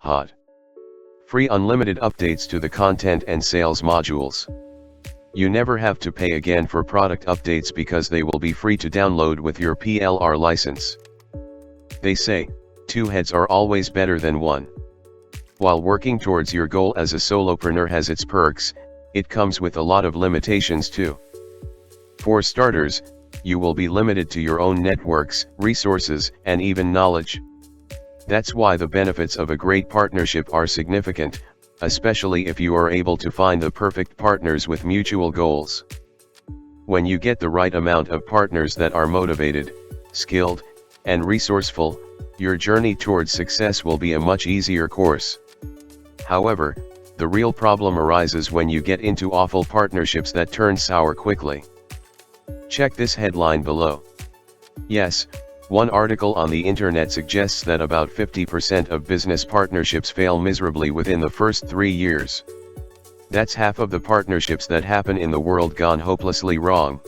Hot. Free unlimited updates to the content and sales modules. You never have to pay again for product updates because they will be free to download with your PLR license. They say, 2 heads are always better than 1. While working towards your goal as a solopreneur has its perks, it comes with a lot of limitations too. For starters, you will be limited to your own networks, resources, and even knowledge. That's why the benefits of a great partnership are significant, especially if you are able to find the perfect partners with mutual goals. When you get the right amount of partners that are motivated, skilled, and resourceful, your journey towards success will be a much easier course. However, the real problem arises when you get into awful partnerships that turn sour quickly. Check this headline below. Yes, one article on the internet suggests that about 50% of business partnerships fail miserably within the first 3 years. That's half of the partnerships that happen in the world gone hopelessly wrong.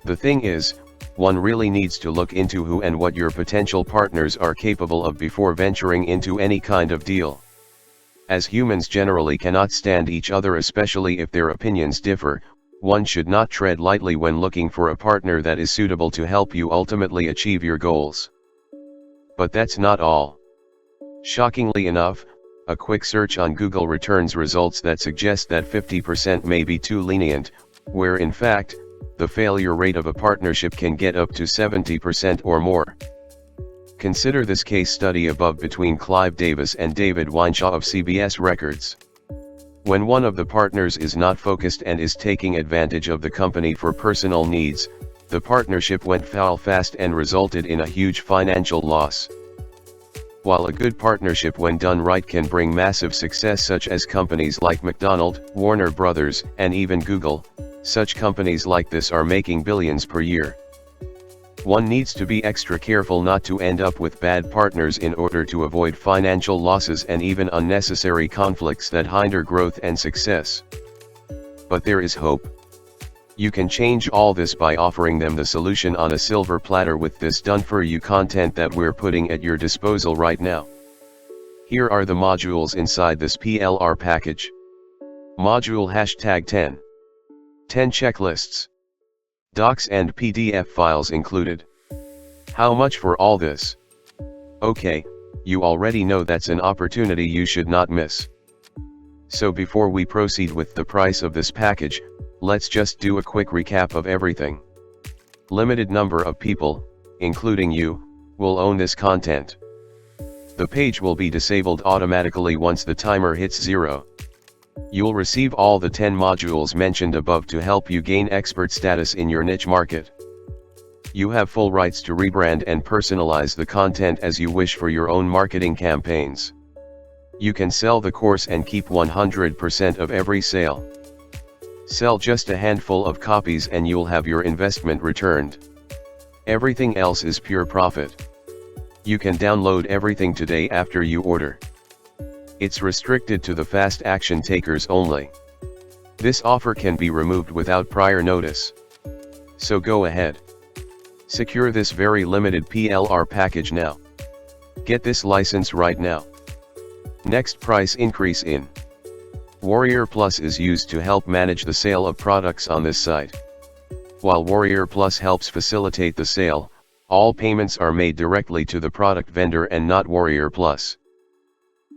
The thing is, one really needs to look into who and what your potential partners are capable of before venturing into any kind of deal. As humans generally cannot stand each other, especially if their opinions differ, one should not tread lightly when looking for a partner that is suitable to help you ultimately achieve your goals. But that's not all. Shockingly enough, a quick search on Google returns results that suggest that 50% may be too lenient, where in fact, the failure rate of a partnership can get up to 70% or more. Consider this case study above between Clive Davis and David Wineshaw of CBS Records. When one of the partners is not focused and is taking advantage of the company for personal needs, the partnership went foul fast and resulted in a huge financial loss. While a good partnership when done right can bring massive success, such as companies like McDonald's, Warner Brothers, and even Google, such companies like this are making billions per year. One needs to be extra careful not to end up with bad partners in order to avoid financial losses and even unnecessary conflicts that hinder growth and success. But there is hope. You can change all this by offering them the solution on a silver platter with this done-for-you content that we're putting at your disposal right now. Here are the modules inside this PLR package. Module #10. 10 checklists. Docs and PDF files included. How much for all this? Okay, you already know that's an opportunity you should not miss. So before we proceed with the price of this package, let's just do a quick recap of everything. Limited number of people, including you, will own this content. The page will be disabled automatically once the timer hits 0. You'll receive all the 10 modules mentioned above to help you gain expert status in your niche market. You have full rights to rebrand and personalize the content as you wish for your own marketing campaigns. You can sell the course and keep 100% of every sale. Sell just a handful of copies and you'll have your investment returned. Everything else is pure profit. You can download everything today after you order. It's restricted to the fast action takers only. This offer can be removed without prior notice. So go ahead. Secure this very limited PLR package now. Get this license right now. Next price increase in. Warrior Plus is used to help manage the sale of products on this site. While Warrior Plus helps facilitate the sale, all payments are made directly to the product vendor and not Warrior Plus.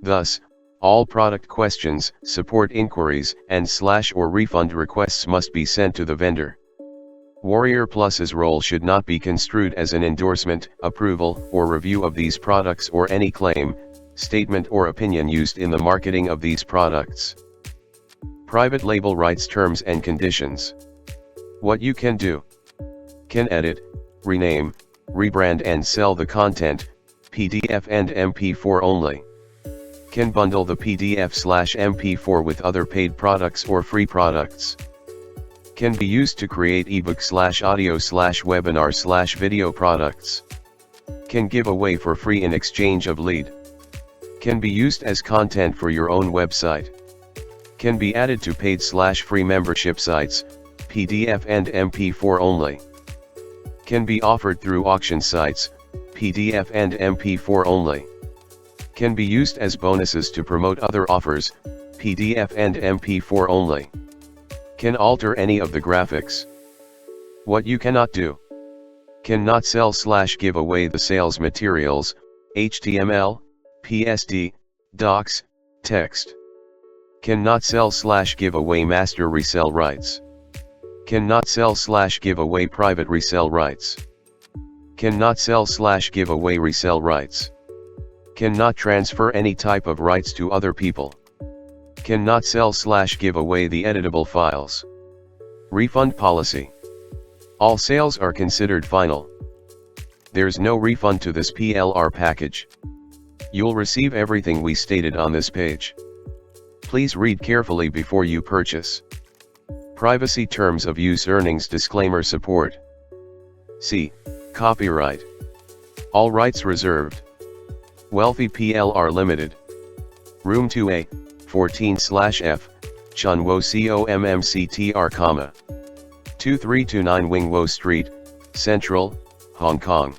Thus, all product questions, support inquiries, and / refund requests must be sent to the vendor. Warrior Plus's role should not be construed as an endorsement, approval, or review of these products or any claim, statement or opinion used in the marketing of these products. Private label rights, terms and conditions. What you can do. Can edit, rename, rebrand and sell the content, PDF and MP4 only. Can bundle the PDF/MP4 with other paid products or free products. Can be used to create ebook/audio/webinar/video products. Can give away for free in exchange of lead. Can be used as content for your own website. Can be added to paid/free membership sites, PDF and MP4 only. Can be offered through auction sites, PDF and MP4 only. Can be used as bonuses to promote other offers, PDF and MP4 only. Can alter any of the graphics. What you cannot do. Cannot sell/give away the sales materials, HTML, PSD, docs, text. Cannot sell/give away master resell rights. Cannot sell/give away private resell rights. Cannot sell/give away resell rights. Cannot transfer any type of rights to other people. Cannot sell/give away the editable files. Refund policy. All sales are considered final. There's no refund to this PLR package. You'll receive everything we stated on this page. Please read carefully before you purchase. Privacy terms of use earnings disclaimer support. C. Copyright. All rights reserved. Wealthy PLR Limited. Room 2A, 14/F, Chunwo COMMCTR, 2329 Wingwo Street, Central, Hong Kong.